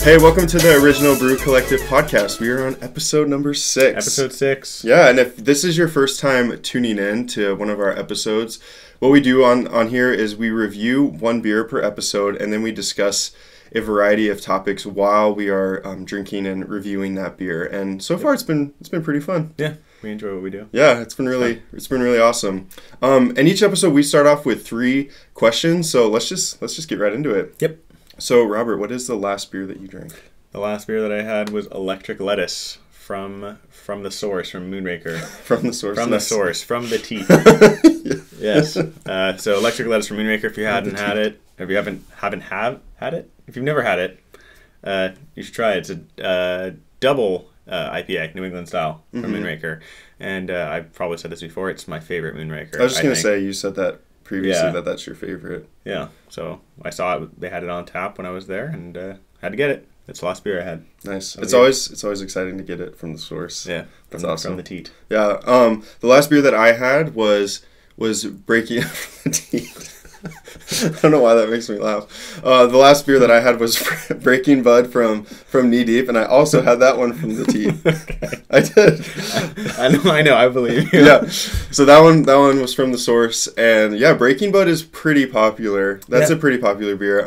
Hey, welcome to the Original Brew Collective podcast. We are on episode number 6. Episode 6. Yeah, and if this is your first time tuning in to one of our episodes, what we do on here is we review one beer per episode, and then we discuss a variety of topics while we are drinking and reviewing that beer. And so far, it's been pretty fun. Yeah, we enjoy what we do. Yeah, it's been really awesome. And each episode we start off with 3 questions. So let's just get right into it. Yep. So, Robert, what is the last beer that you drank? The last beer that I had was Electric Lettuce from the source, from Moonraker. From the source. From the source, from the teeth. Yes. So Electric Lettuce from Moonraker. If you hadn't had it, if you haven't had it, if you've never had it, you should try it. It's a double IPA, New England style, from Moonraker. And I've probably said this before. It's my favorite Moonraker. I was just gonna say, you said that previously, that's your favorite. Yeah, so I saw it. They had it on tap when I was there, and had to get it. It's the last beer I had. Nice. It's always exciting to get it from the source. Yeah, that's awesome. From the teat. Yeah. The last beer that I had was Breaking from the Teat. I don't know why that makes me laugh. The last beer that I had was Breaking Bud from Knee Deep, and I also had that one from the Teat. Okay. I did. I know. I believe you. Yeah. So that one was from the source, and yeah, Breaking Bud is pretty popular. That's a pretty popular beer.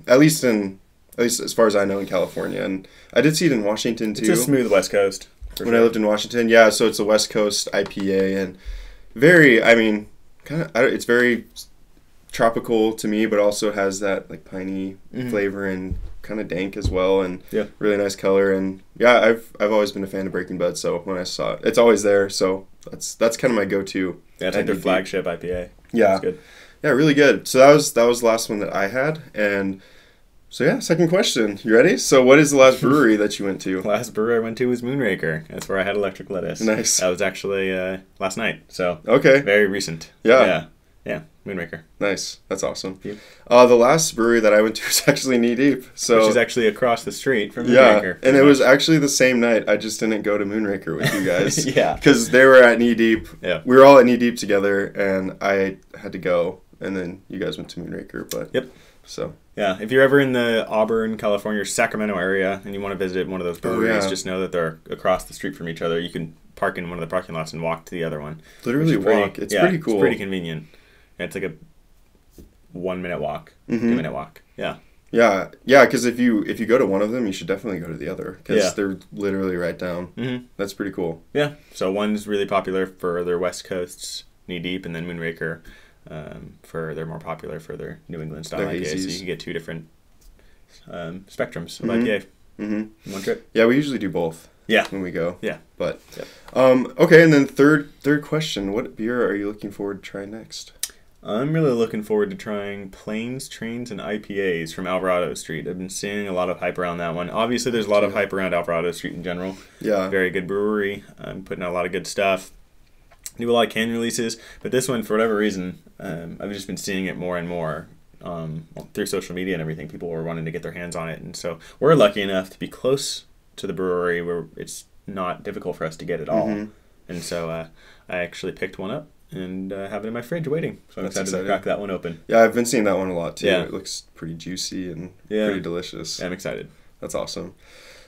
At least as far as I know in California, and I did see it in Washington too. It's a smooth West Coast. When I lived in Washington, yeah. So it's a West Coast IPA, and it's very tropical to me, but also has that like piney flavor and kind of dank as well, and really nice color. And yeah, I've always been a fan of Breaking Bud, so when I saw it, it's always there. So that's kind of my go-to. Yeah, it's like their flagship IPA. Yeah, that's good. Yeah, really good. So that was the last one that I had, and so yeah, second question. You ready? So what is the last brewery that you went to? The last brewery I went to was Moonraker. That's where I had Electric Lettuce. Nice. That was actually last night. So okay, very recent. Yeah, Moonraker. Nice. That's awesome. Yep. The last brewery that I went to was actually Knee Deep. So which is actually across the street from Moonraker. Yeah, and it was actually the same night. I just didn't go to Moonraker with you guys. Yeah. Because they were at Knee Deep. Yeah. We were all at Knee Deep together, and I had to go, and then you guys went to Moonraker. But yep. So. Yeah, if you're ever in the Auburn, California, or Sacramento area, and you want to visit one of those breweries, just know that they're across the street from each other. You can park in one of the parking lots and walk to the other one. Literally walk. It's pretty cool. It's pretty convenient. It's like a 1-minute walk, 2-minute walk. Yeah. Yeah, because if you go to one of them, you should definitely go to the other, because they're literally right down. Mm-hmm. That's pretty cool. Yeah, so one's really popular for their West Coasts, Knee Deep, and then Moonraker, they're more popular for their New England style IPA. So you can get 2 different spectrums of IPA in one trip. Yeah, we usually do both. Yeah. When we go. Yeah. But okay, and then third question: what beer are you looking forward to trying next? I'm really looking forward to trying Plains, Trains, and IPAs from Alvarado Street. I've been seeing a lot of hype around that one. Obviously, there's a lot of hype around Alvarado Street in general. Yeah. Very good brewery. Putting out a lot of good stuff. Do a lot of can releases, but this one, for whatever reason, I've just been seeing it more and more through social media and everything. People were wanting to get their hands on it, and so we're lucky enough to be close to the brewery where it's not difficult for us to get it all. And so I actually picked one up and have it in my fridge waiting. So I'm excited to crack that one open. Yeah, I've been seeing that one a lot too. Yeah. It looks pretty juicy and pretty delicious. Yeah, I'm excited. That's awesome.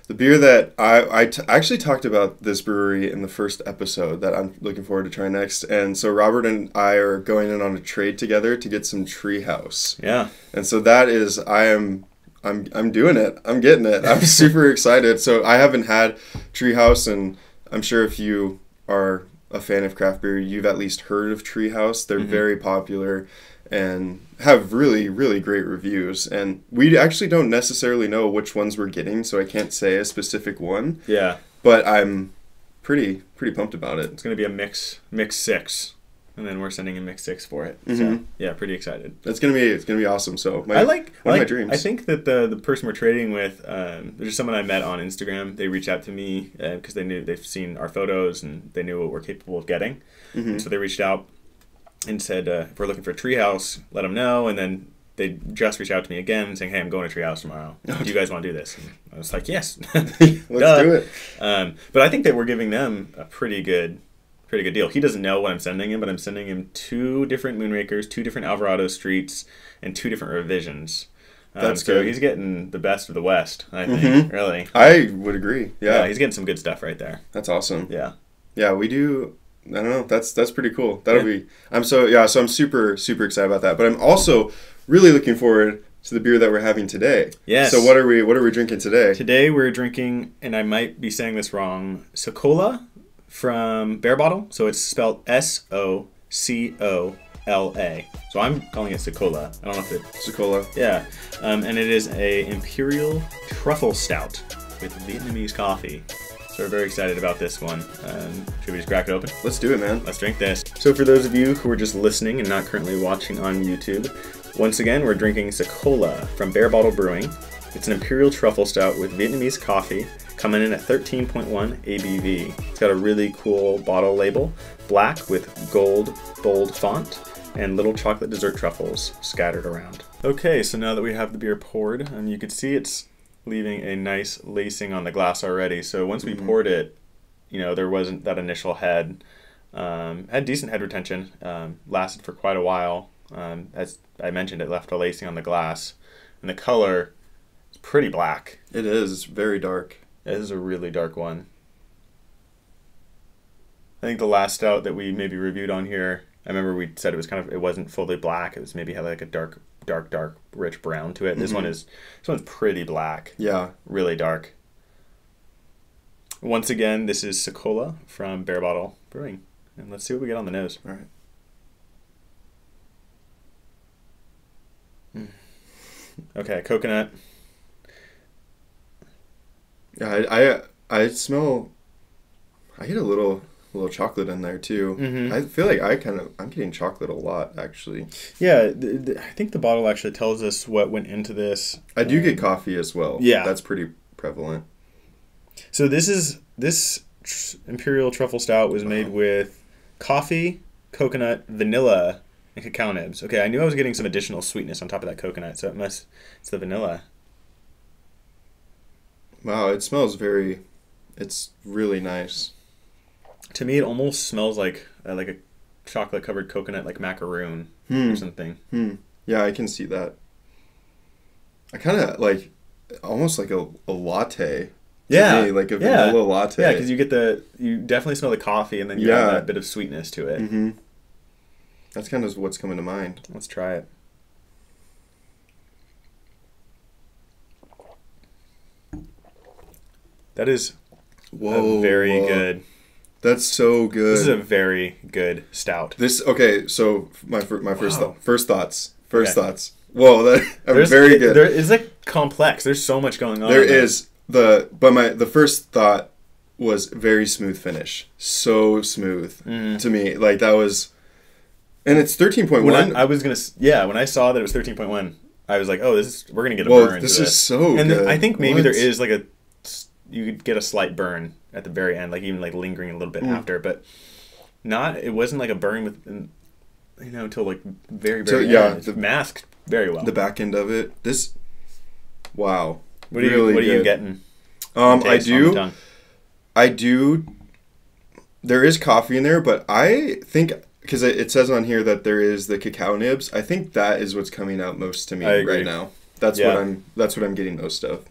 The beer that I actually talked about this brewery in the first episode that I'm looking forward to try next. And so Robert and I are going in on a trade together to get some Treehouse. Yeah. And so that is, I'm doing it. I'm getting it. I'm super excited. So I haven't had Treehouse, and I'm sure if you are a fan of craft beer, you've at least heard of Treehouse. They're very popular and have really, really great reviews. And we actually don't necessarily know which ones we're getting, so I can't say a specific one. Yeah. But I'm pretty pumped about it. It's going to be a mix 6, and then we're sending a mix 6 for it. So yeah, pretty excited. It's gonna be awesome. So one of my dreams. I think that the person we're trading with, there's someone I met on Instagram. They reached out to me because they've seen our photos and they knew what we're capable of getting. And so they reached out and said, if we're looking for a Treehouse, let them know. And then they just reached out to me again saying, hey, I'm going to Treehouse tomorrow. Do you guys want to do this? And I was like, yes. Let's do it. But I think that we're giving them a pretty good deal. He doesn't know what I'm sending him, but I'm sending him 2 different Moonrakers, 2 different Alvarado Streets, and 2 different revisions. That's so good. he's getting the best of the West, I think, really. I would agree. Yeah. He's getting some good stuff right there. That's awesome. Yeah. Yeah, we do. I don't know. That's pretty cool. That'll be. So I'm super excited about that. But I'm also really looking forward to the beer that we're having today. Yes. So what are we drinking today? Today we're drinking, and I might be saying this wrong, Socola from Barebottle. So it's spelled Socola. So I'm calling it Socola. I don't know if it. Socola. Yeah. And it is a Imperial Truffle Stout with Vietnamese coffee. So we're very excited about this one. Should we just crack it open? Let's do it, man. Let's drink this. So for those of you who are just listening and not currently watching on YouTube, once again, we're drinking Socola from Barebottle Brewing. It's an Imperial Truffle Stout with Vietnamese coffee, coming in at 13.1 ABV. It's got a really cool bottle label, black with gold bold font, and little chocolate dessert truffles scattered around. Okay, so now that we have the beer poured, you can see it's leaving a nice lacing on the glass already. So once we poured it, there wasn't that initial head. Had decent head retention, lasted for quite a while. As I mentioned, it left a lacing on the glass, and the color is pretty black. It is. It's very dark. It is a really dark one. I think the last stout that we maybe reviewed on here, I remember we said it wasn't fully black. It was maybe had like a dark, rich brown to it. This one's pretty black. Yeah. Really dark. Once again, this is Socola from Barebottle Brewing. And let's see what we get on the nose. All right. Okay, coconut. Yeah, I smell. I get a little chocolate in there too. I feel like I'm getting chocolate a lot actually. Yeah, I think the bottle actually tells us what went into this. I do get coffee as well. Yeah, that's pretty prevalent. So this Imperial Truffle Stout was made with coffee, coconut, vanilla, and cacao nibs. Okay, I knew I was getting some additional sweetness on top of that coconut, so it's the vanilla. Wow, it smells it's really nice. To me, it almost smells like a chocolate-covered coconut, like macaroon or something. Yeah, I can see that. I kind of like almost like a latte. Yeah, me, like a vanilla latte. Yeah, because you definitely smell the coffee, and then you have that bit of sweetness to it. That's kind of what's coming to mind. Let's try it. That is very good. That's so good. This is a very good stout. So my first thoughts. Whoa, very good. It's like complex. There's so much going on. There is the first thought was very smooth finish. So smooth to me. Like that was, and it's 13.1. I was when I saw that it was 13.1, I was like, oh, we're gonna get a burn. This is so good. And I think maybe there is you could get a slight burn at the very end, like even like lingering a little bit after, but it wasn't like a burn with, until like very end. It's masked very well. The back end of it. Wow. What are you getting? I do. There is coffee in there, but I think because it says on here that there is the cacao nibs. I think that is what's coming out most to me right now. That's what I'm getting most of.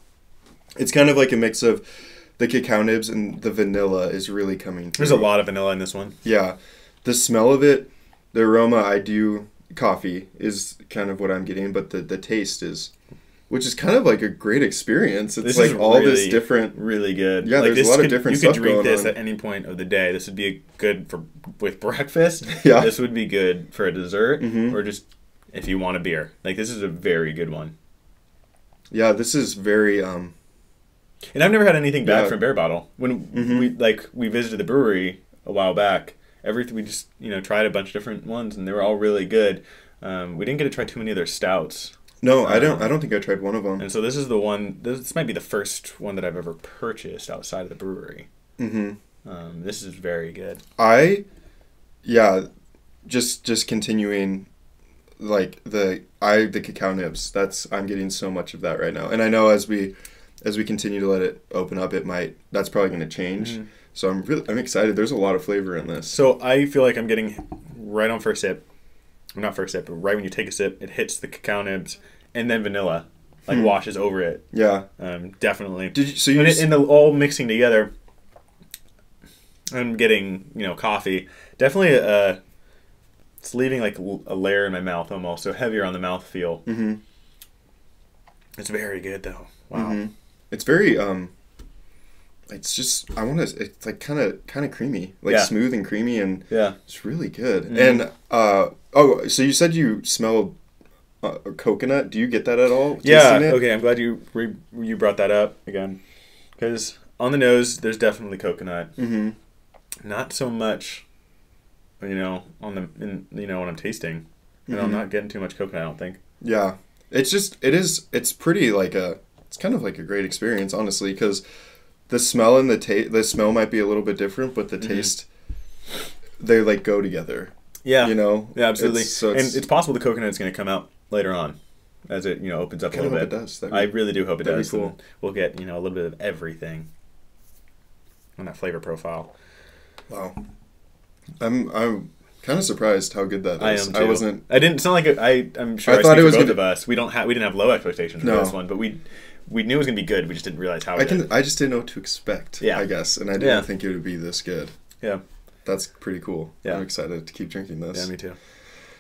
It's kind of like a mix of the cacao nibs and the vanilla is really coming through. There's a lot of vanilla in this one. Yeah. The smell of it, the aroma, coffee is kind of what I'm getting, but the taste is, which is kind of like a great experience. It's like all this different. Really good. Yeah, there's a lot of different stuff going on. You could drink this at any point of the day. This would be good with breakfast. Yeah. This would be good for a dessert or just if you want a beer. Like, this is a very good one. Yeah, this is very... And I've never had anything bad from Barebottle. When we visited the brewery a while back, we just tried a bunch of different ones and they were all really good. We didn't get to try too many of their stouts. No, I don't think I tried one of them. And so this is the one. This might be the first one that I've ever purchased outside of the brewery. This is very good. Just continuing, like the cacao nibs. I'm getting so much of that right now, and I know as we continue to let it open up, that's probably going to change. So I'm excited. There's a lot of flavor in this. So I feel like I'm getting right on first sip. Not first sip, but right when you take a sip, it hits the cacao nibs and then vanilla. like washes over it. Yeah. Definitely. So you in the all mixing together, I'm getting coffee. Definitely it's leaving like a layer in my mouth almost, so heavier on the mouthfeel. Mm-hmm. It's very good though. Wow. Mm-hmm. It's very it's just it's like kind of creamy, like smooth and creamy, and it's really good. Mm-hmm. And so you said you smell coconut. Do you get that at all? Yeah. Okay. I'm glad you brought that up again, because on the nose there's definitely coconut. Mm-hmm. Not so much, when I'm tasting, and I'm not getting too much coconut. I don't think. Yeah. It's pretty it's kind of like a great experience, honestly, because the smell and the smell might be a little bit different, but the taste, they like go together. Yeah. Yeah, absolutely. And it's possible the coconut is going to come out later on as it, opens up a little bit. It does. I really do hope it does. Cool. We'll get, a little bit of everything on that flavor profile. Wow. I'm kind of surprised how good that is. I am too. I didn't sound like I'm sure I thought it was both of us. We didn't have low expectations for this one, but we knew it was going to be good. We just didn't realize how good. I just didn't know what to expect, I guess, and I didn't think it would be this good. Yeah. That's pretty cool. Yeah. I'm excited to keep drinking this. Yeah, me too.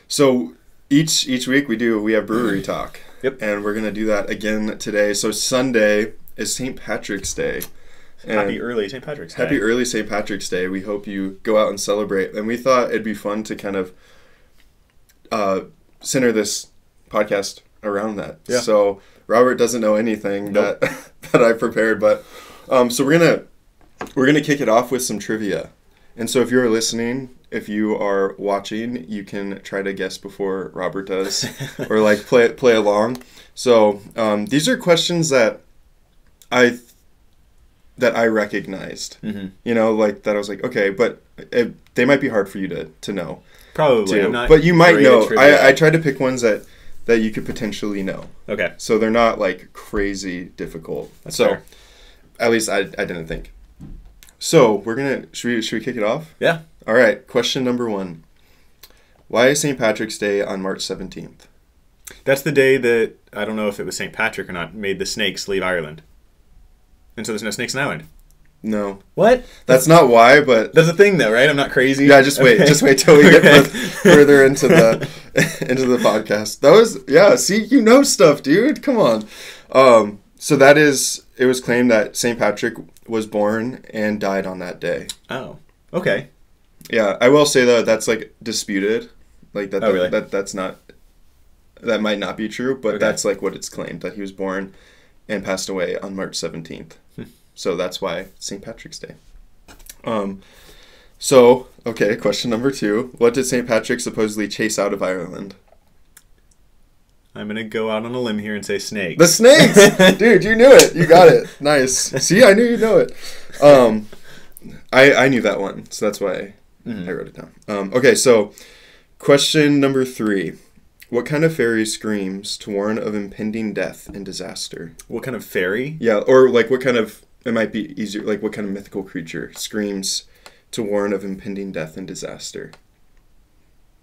So each week we have brewery talk. Yep. And we're going to do that again today. So Sunday is St. Patrick's Day. Happy early St. Patrick's Day. Happy early St. Patrick's Day. We hope you go out and celebrate. And we thought it'd be fun to kind of center this podcast around that. Yeah. So Robert doesn't know anything that I prepared, but so we're gonna kick it off with some trivia. And so if you're listening, if you are watching, you can try to guess before Robert does, or like play along. So these are questions that I recognized. Mm-hmm. Like that I was like, okay, but they might be hard for you to know. Probably. I'm not but you might know. I tried to pick ones that you could potentially know. Okay. So they're not like crazy difficult. That's fair. At least I didn't think. So should we kick it off? Yeah. All right. Question number 1. Why is St. Patrick's Day on March 17th? That's the day that, I don't know if it was St. Patrick or not, made the snakes leave Ireland. And so there's no snakes in Ireland. No. What? That's not why, but that's a thing though, right? I'm not crazy. Yeah, just wait. Just wait till we get further into the podcast. That was see, you know stuff, dude. Come on. So it was claimed that St. Patrick was born and died on that day. Oh. Okay. Yeah, I will say though that's like disputed. Like that. Oh, really? That's not. That might not be true, but that's like what it's claimed, that he was born and passed away on March 17th. So that's why St. Patrick's Day. So, okay, question number 2. What did St. Patrick supposedly chase out of Ireland? I'm going to go out on a limb here and say snakes. The snakes! Dude, you knew it. You got it. Nice. See, I knew you'd know it. I knew that one, so that's why I wrote it down. Okay, so question number 3. What kind of fairy screams to warn of impending death and disaster? What kind of fairy? Yeah, or like what kind of... It might be easier, like what kind of mythical creature screams to warn of impending death and disaster?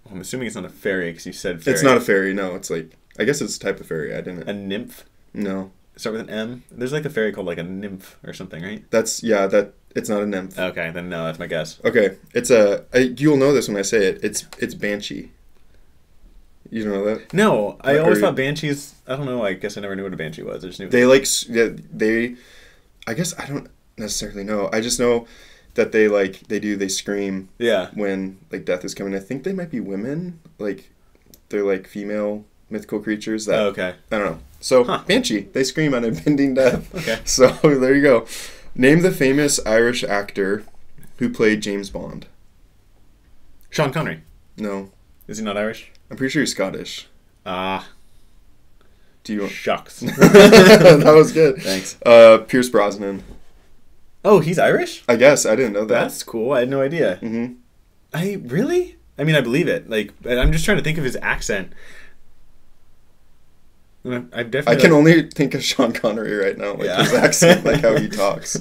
I'm assuming it's not a fairy because you said fairy. It's not a fairy, no. It's like, I guess it's a type of fairy. I didn't. A nymph? No. Start with an M? There's like a fairy called like a nymph or something, right? It's not a nymph. Okay, then no, that's my guess. Okay, you'll know this when I say it. It's banshee. You don't know that? No, I always thought banshees, I don't know, I guess I never knew what a banshee was. I just knew I guess I don't necessarily know. I just know that they scream when like death is coming. I think they might be women. Like they're like female mythical creatures that okay. I don't know. So banshee, they scream at impending death. Okay. So there you go. Name the famous Irish actor who played James Bond. Sean Connery. No. Is he not Irish? I'm pretty sure he's Scottish. Do you? Shucks. That was good. Thanks. Pierce Brosnan. Oh, he's Irish? I guess I didn't know that. That's cool. I had no idea. Mm-hmm. I mean, I believe it. Like, I'm just trying to think of his accent. I can only think of Sean Connery right now, like his accent, like how he talks.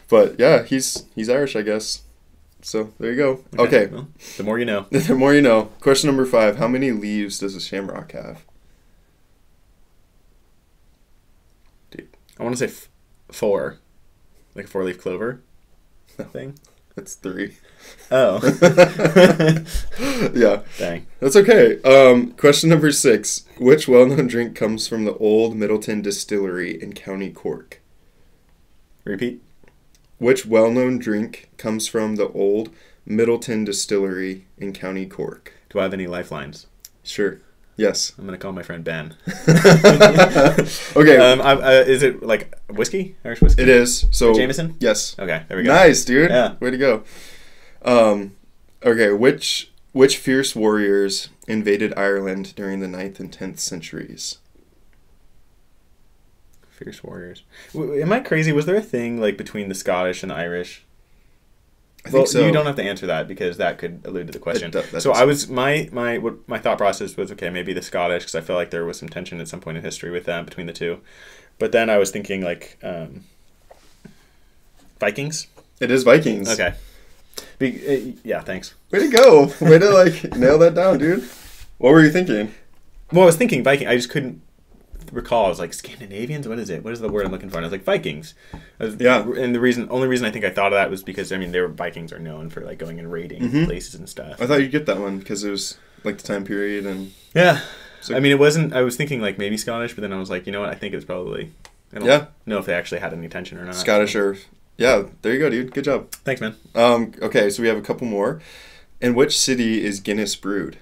But yeah, he's Irish, I guess. So there you go. Okay. Well, the more you know. The more you know. Question number 5. How many leaves does a shamrock have? I want to say 4. Like a 4-leaf clover thing. That's 3. Oh. Yeah. Dang. That's okay. Question number 6. Which well-known drink comes from the Old Middleton Distillery in County Cork? Repeat. Which well-known drink comes from the Old Middleton Distillery in County Cork? Do I have any lifelines? Sure. Yes. I'm going to call my friend Ben. Okay. Is it like whiskey? Irish whiskey? It is. So Jameson? Yes. Okay, there we go. Nice, dude. Yeah. Way to go. Okay, which fierce warriors invaded Ireland during the 9th and 10th centuries? Fierce warriors. Am I crazy? Was there a thing like between the Scottish and the Irish? I think so. You don't have to answer that because that could allude to the question. That so I was my thought process was, okay, maybe the Scottish, because I felt like there was some tension at some point in history with them between the two. But then I was thinking like Vikings. It is Vikings. Okay. Yeah, thanks. Way to go. Way to like nail that down, dude. What were you thinking? Well, I was thinking Viking. I just couldn't recall. I was like, Scandinavians? What is it? What is the word I'm looking for? And I was like, Vikings. Yeah. And the only reason I think I thought of that was because, I mean, Vikings are known for like going and raiding places and stuff. I thought you'd get that one because it was like the time period and... Yeah. So, I mean, it wasn't... I was thinking like maybe Scottish, but then I was like, you know what? I think it was probably... I don't know if they actually had any tension or not. Scottish or... Yeah, there you go, dude. Good job. Thanks, man. Okay, so we have a couple more. In which city is Guinness brewed?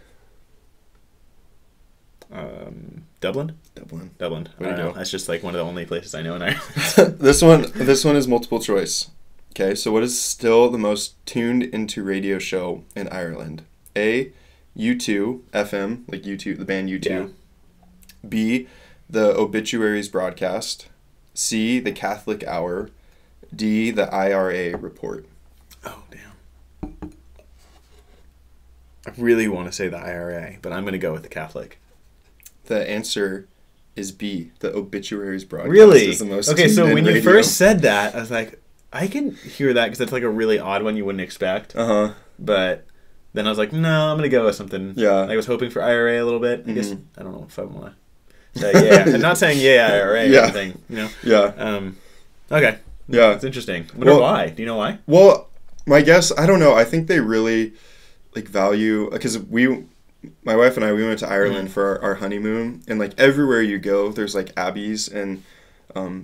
Dublin. Way to go. That's just like one of the only places I know in Ireland. This one is multiple choice. Okay, so what is still the most tuned into radio show in Ireland? A, U2 FM, like U2, the band U2. Yeah. B, the obituaries broadcast. C, the Catholic Hour. D, the IRA report. Oh, damn. I really want to say the IRA, but I'm going to go with the Catholic. The answer is B, the obituaries broadcast. Really? Is the most Okay, so when radio. you first said that, I was like, I can hear that because it's like a really odd one you wouldn't expect. Uh-huh. But then I was like, no, I'm going to go with something. Yeah. I was hoping for IRA a little bit. I guess, I don't know if I want to say yeah. I'm not saying IRA or anything, you know? Yeah. Okay. Yeah. It's interesting. I wonder why. Do you know why? Well, my guess, I don't know. I think they really like value, because my wife and I, we went to Ireland for our honeymoon, and like everywhere you go, there's like abbeys and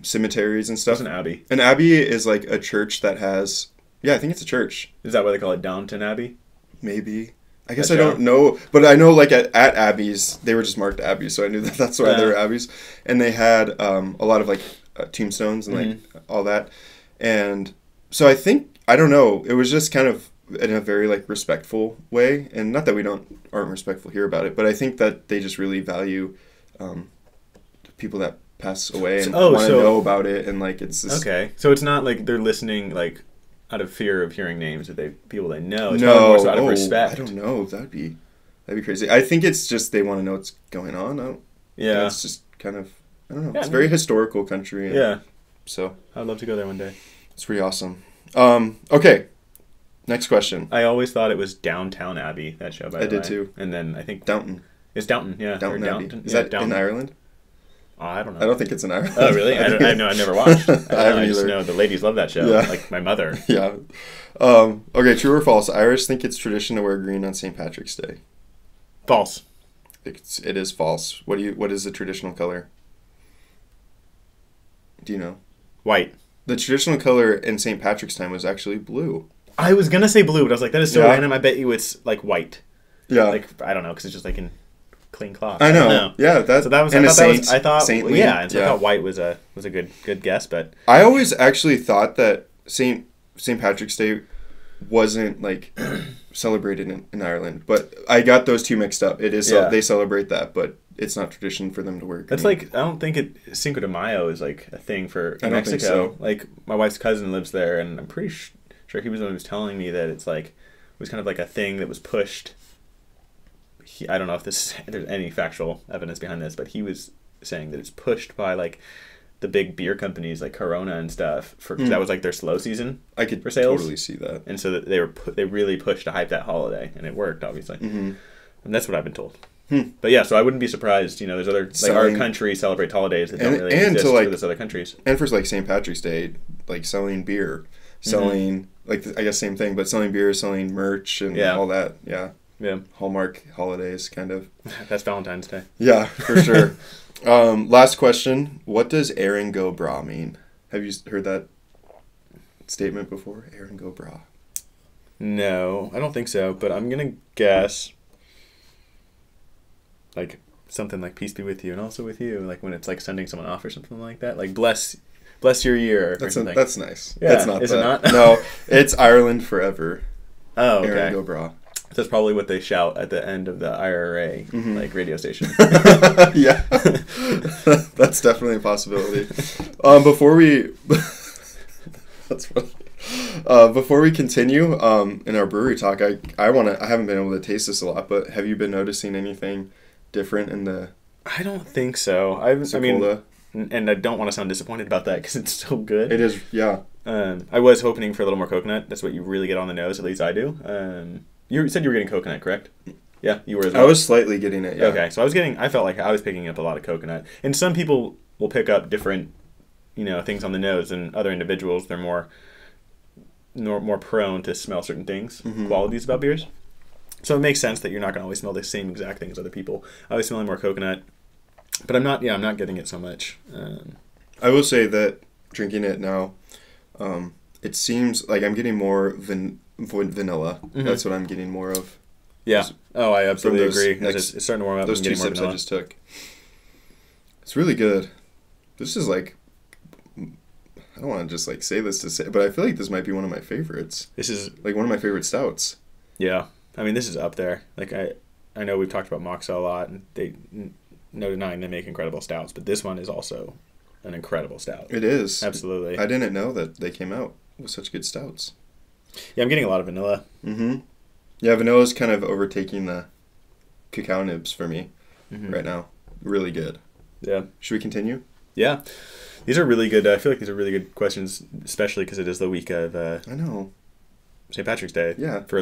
cemeteries and stuff. What's an abbey? An abbey is like a church that has, I think it's a church. Is that why they call it Downton Abbey? Maybe. I guess I don't know, but I know like at abbeys, they were just marked abbeys, so I knew that's why they were abbeys. And they had a lot of like tombstones and like all that. And so I think, I don't know, it was just kind of in a very like respectful way, and not that we aren't respectful here about it, but I think that they just really value people that pass away and want to know about it, and like it's just, okay. So it's not like they're listening like out of fear of hearing names that people they know. It's more so out of respect. I don't know. That'd be crazy. I think it's just they want to know what's going on. It's just kind of, I don't know. It's a very historical country. And so I'd love to go there one day. It's pretty awesome. Okay. Next question. I always thought it was Downtown Abbey, that show, by the way. I did too. And then I think... Downton. It's Downton, yeah. Downton Abbey. Is that in Ireland? I don't know. I don't think it's in Ireland. Oh, really? I never watched. I haven't I just either. know the ladies love that show, like my mother. Yeah. Okay, true or false? Irish think it's tradition to wear green on St. Patrick's Day. False. It is false. What is the traditional color? Do you know? White. The traditional color in St. Patrick's time was actually blue. I was gonna say blue, but I was like, that is so random. I bet you it's like white. Yeah. Like, I don't know, because it's just like in clean cloth. I know. Yeah, so that was. And I thought saintly. I thought white was a good guess, but I always actually thought that St. Patrick's Day wasn't like celebrated in Ireland, but I got those two mixed up. It is they celebrate that, but it's not tradition for them to wear green. That's like, I don't think Cinco de Mayo is like a thing for Mexico. Think so. Like my wife's cousin lives there, and I'm pretty sure he was the one who was telling me that it's like, it was kind of like a thing that was pushed. I don't know if there's any factual evidence behind this, but he was saying that it's pushed by like the big beer companies like Corona and stuff, because that was like their slow season. I could for sales. Totally see that. And so that they really pushed to hype that holiday, and it worked, obviously. And that's what I've been told. But yeah, so I wouldn't be surprised. You know, there's other like our country celebrates holidays that don't really exist for those other countries. And for like St. Patrick's Day, like selling beer, selling like I guess same thing, but selling beer, selling merch, and all that. Yeah. Yeah. Hallmark holidays, kind of. That's Valentine's Day. Yeah, for sure. Last question: what does Aaron Go Bra mean? Have you heard that statement before? Aaron Go Bra. No, I don't think so. But I'm gonna guess like something like "Peace be with you" and also with you, like when it's like sending someone off or something like that. Like bless your year. That's nice. Yeah, that's not is that. It not? No, it's Ireland forever. Oh, okay. Aaron Go Bra. That's probably what they shout at the end of the IRA like radio station. Yeah, that's definitely a possibility. Before we that's funny. Before we continue in our brewery talk, I haven't been able to taste this a lot, but have you been noticing anything different in the? I don't think so. Socola? And I don't want to sound disappointed about that because it's so good. It is, yeah. I was hoping for a little more coconut. That's what you really get on the nose. At least I do. You said you were getting coconut, correct? Yeah, you were as well. I was slightly getting it, yeah. Okay, so I felt like I was picking up a lot of coconut. And some people will pick up different, things on the nose, and other individuals, they're more prone to smell certain things, qualities about beers. So it makes sense that you're not going to always smell the same exact thing as other people. I was smelling more coconut, but I'm not getting it so much. I will say that drinking it now, it seems like I'm getting more vanilla. That's what I'm getting more of. Yeah. Oh, I absolutely agree. It's starting to warm up. Those 2 sips I just took. It's really good. This is like, I don't want to just like say this to say, but I feel like this might be one of my favorites. This is like one of my favorite stouts. Yeah. I mean, this is up there. Like I know we've talked about Moxa a lot, and no denying they make incredible stouts, but this one is also an incredible stout. It is. Absolutely. I didn't know that they came out with such good stouts. Yeah, I'm getting a lot of vanilla. Yeah, vanilla's kind of overtaking the cacao nibs for me right now. Really good. Yeah. Should we continue? Yeah. These are really good. I feel like these are really good questions, especially because it is the week of I know. St. Patrick's Day. Yeah. For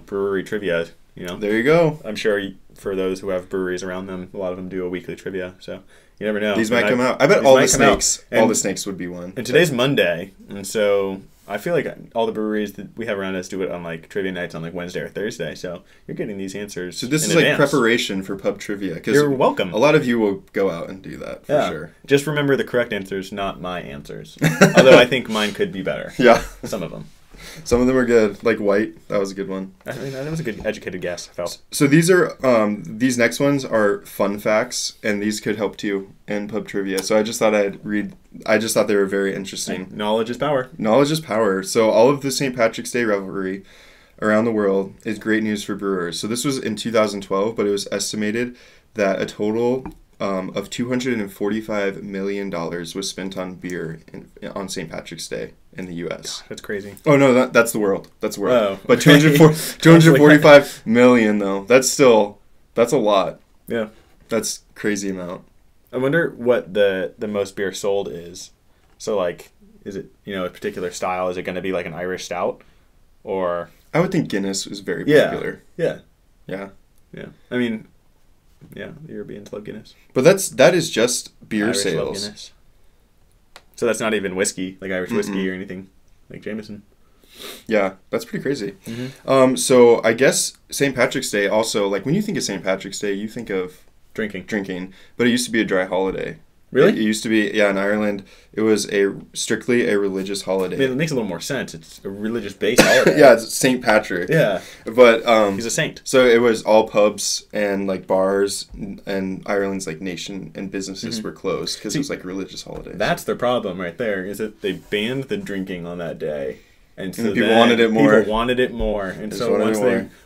brewery trivia, There you go. I'm sure for those who have breweries around them, a lot of them do a weekly trivia, so you never know. These might come out. I bet all the snakes would be one. And today's Monday, and so I feel like all the breweries that we have around us do it on like trivia nights on like Wednesday or Thursday. So you're getting these answers. So this is advance. like preparation for pub trivia. You're welcome. A lot of you will go out and do that for sure. Just remember the correct answers, not my answers. Although I think mine could be better. Yeah. Some of them. Some of them are good. Like white, that was a good one. I mean, that was a good educated guess, I felt. So these are these next ones are fun facts, and these could help too in pub trivia. So I just thought I just thought they were very interesting. Knowledge is power. Knowledge is power. So all of the St. Patrick's Day revelry around the world is great news for brewers. So this was in 2012, but it was estimated that a total of $245 million was spent on beer on St. Patrick's Day in the U.S. God, that's crazy. Oh, no, that's the world. That's the world. Oh, but 245 million, though. That's a lot. Yeah. That's crazy amount. I wonder what the most beer sold is. So, like, is it, a particular style? Is it going to be like an Irish stout? Or... I would think Guinness is very popular. Yeah. Yeah. Yeah. I mean... Yeah, the Europeans love Guinness. But that is just beer Irish sales. Love Guinness. So that's not even whiskey, like Irish whiskey or anything, like Jameson. Yeah, that's pretty crazy. So I guess St. Patrick's Day also, like when you think of St. Patrick's Day, you think of drinking, but it used to be a dry holiday. Really? It used to be, in Ireland, it was strictly a religious holiday. I mean, it makes a little more sense. It's a religious-based holiday. Yeah, it's St. Patrick. Yeah. But he's a saint. So it was all pubs and like bars, and Ireland's like nation and businesses were closed because it was like a religious holiday. That's their problem right there, is that they banned the drinking on that day. And so people wanted it more. People wanted it more. And so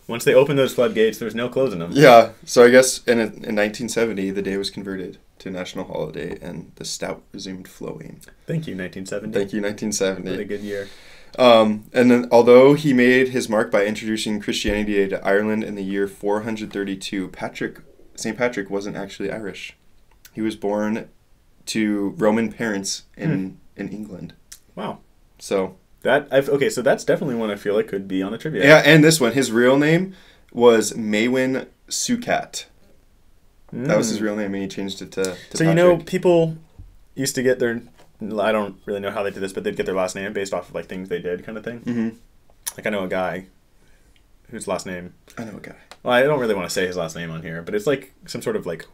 once they opened those floodgates, there's no closing them. Yeah. So I guess in 1970, the day was converted to a national holiday, and the stout resumed flowing. Thank you, 1970. Thank you, 1970. What a good year. And then, although he made his mark by introducing Christianity to Ireland in the year 432, St. Patrick wasn't actually Irish. He was born to Roman parents in England. Wow. So so that's definitely one I feel like could be on the trivia. Yeah, and this one, his real name was Maewyn Sucat. That was his real name, and he changed it to So, Patrick. you know, people used to get their, I don't really know how they did this, but they'd get their last name based off of, like, things they did kind of thing. Mm-hmm. Like, I know a guy whose last name... I know a guy. Well, I don't really want to say his last name on here, but it's, like, some sort of, like,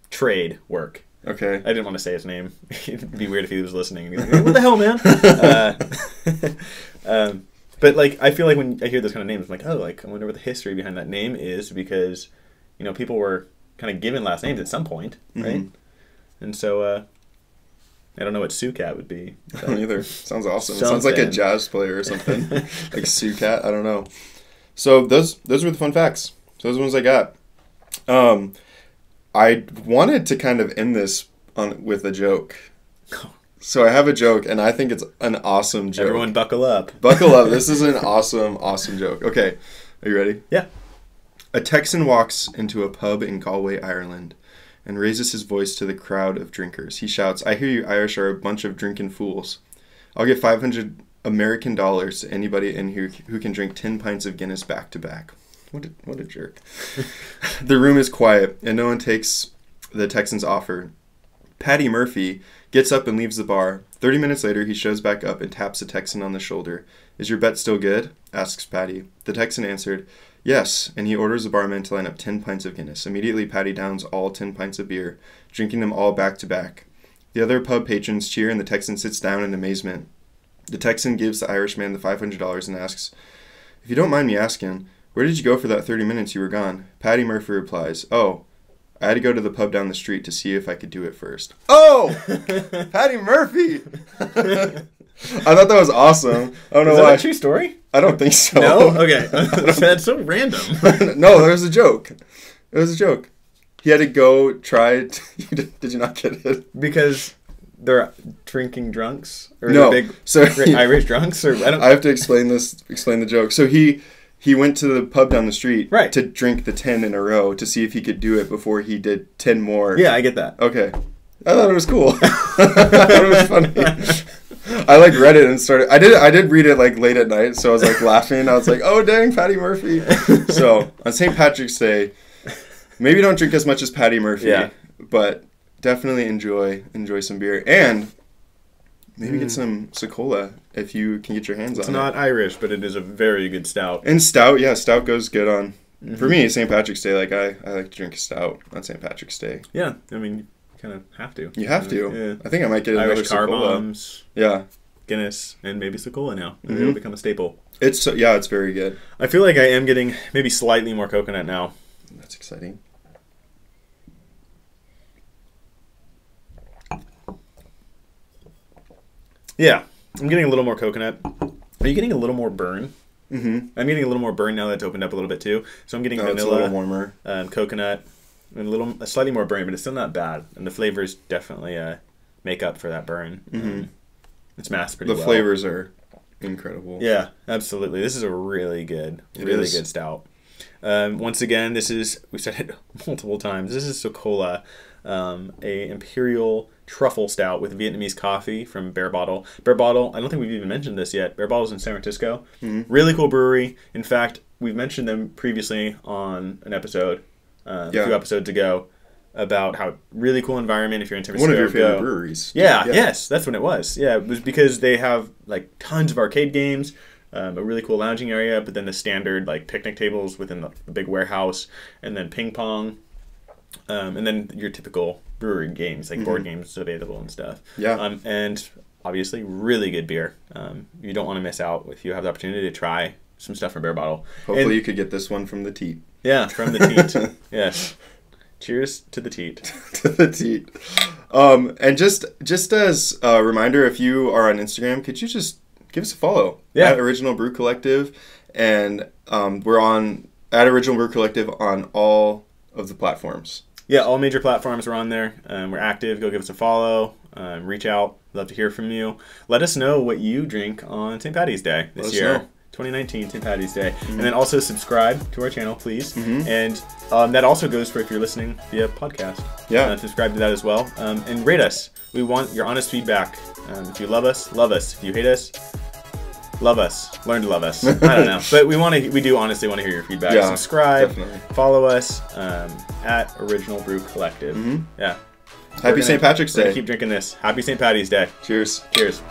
trade work. Okay. I didn't want to say his name. It'd be weird if he was listening and be like, hey, what the hell, man? But, like, I feel like when I hear those kind of names, I'm like, oh, like, I wonder what the history behind that name is, because, you know, people were kind of given last names at some point, right? Mm-hmm. And so, I don't know what Sucat would be. I don't either. Sounds awesome. It sounds like a jazz player or something. Like Sucat. I don't know. So those were the fun facts. Those are the ones I got. I wanted to kind of end this with a joke. So I have a joke, and I think it's an awesome joke. Everyone buckle up. Buckle up. This is an awesome, awesome joke. Okay. Are you ready? Yeah. A Texan walks into a pub in Galway, Ireland, and raises his voice to the crowd of drinkers. He shouts, "I hear you Irish are a bunch of drinking fools. I'll give 500 American dollars to anybody in here who can drink 10 pints of Guinness back to back." What a jerk. The room is quiet, and no one takes the Texan's offer. Paddy Murphy gets up and leaves the bar. 30 minutes later, he shows back up and taps the Texan on the shoulder. "Is your bet still good?" asks Paddy. The Texan answered, "Yes," and he orders the barman to line up 10 pints of Guinness. Immediately, Paddy downs all 10 pints of beer, drinking them all back to back. The other pub patrons cheer, and the Texan sits down in amazement. The Texan gives the Irishman the $500 and asks, "If you don't mind me asking, where did you go for that 30 minutes you were gone?" Paddy Murphy replies, "Oh, I had to go to the pub down the street to see if I could do it first." Oh! Paddy Murphy! I thought that was awesome. I don't know why. Is that a true story? I don't think so. No? Okay. That's so random. No, there was a joke. It was a joke. He had to go try... Did you not get it? Because they're drinking drunks? Or No. they're big So Irish drunks? Or I have to explain the joke. So he went to the pub down the street to drink the 10 in a row to see if he could do it before he did 10 more. Yeah, I get that. Okay. I thought it was cool. I thought it was funny. I like read it and started. I did read it like late at night, so I was like laughing. I was like, "Oh dang, Paddy Murphy!" So on St. Patrick's Day, maybe don't drink as much as Paddy Murphy, but definitely enjoy some beer and maybe get some Socola if you can get your hands on it. It's not Irish, but it is a very good stout. And stout, yeah, stout goes good on. Mm-hmm. For me, St. Patrick's Day, like I like to drink a stout on St. Patrick's Day. Yeah, I mean. Kind of have to. You have to. Yeah. I think I might get another Irish car Socola. bombs. Yeah. Guinness and maybe Socola now. Mm-hmm. It'll become a staple. It's very good. I feel like I am getting maybe slightly more coconut now. That's exciting. Yeah, I'm getting a little more coconut. Are you getting a little more burn? Mm-hmm. I'm getting a little more burn now that it's opened up a little bit too. So I'm getting vanilla, it's a little warmer, coconut, and a slightly more burn, but it's still not bad. And the flavors definitely make up for that burn. Mm-hmm. It's masked pretty well. The flavors are incredible. Yeah, absolutely. This is a really good stout. Once again, we've said it multiple times. This is Socola, a Imperial truffle stout with Vietnamese coffee from Barebottle. Barebottle, I don't think we've even mentioned this yet. Barebottle's in San Francisco. Mm-hmm. Really cool brewery. In fact, we've mentioned them previously on an episode, a few episodes ago, about how really cool environment if you're in San Francisco. One of your favorite breweries. Yeah, yes, that's when it was. Yeah, it was because they have like tons of arcade games, a really cool lounging area, but then the standard like picnic tables within the big warehouse, and then ping pong, and then your typical brewery games like board games available and stuff. Yeah. And obviously really good beer. You don't want to miss out if you have the opportunity to try some stuff from Barebottle. Hopefully you could get this one from the teat. Yeah, from the teat. Yes. Cheers to the teat. To the teat. And just as a reminder, if you are on Instagram, could you just give us a follow at Original Brew Collective, and we're on at Original Brew Collective on all of the platforms. Yeah, all major platforms are on there. We're active. Go give us a follow. Reach out. Love to hear from you. Let us know what you drink on St. Patty's Day this year. 2019 St. Patty's Day. Mm-hmm. And then also subscribe to our channel, please. Mm-hmm. And that also goes for if you're listening via podcast. Yeah. Subscribe to that as well. And rate us. We want your honest feedback. If you love us, love us. If you hate us, love us. Learn to love us. I don't know. But we do honestly want to hear your feedback. Yeah, subscribe. definitely. Follow us at Original Brew Collective. Yeah. Happy St. Patrick's We're Day. gonna keep drinking this. Happy St. Patty's Day. Cheers. Cheers.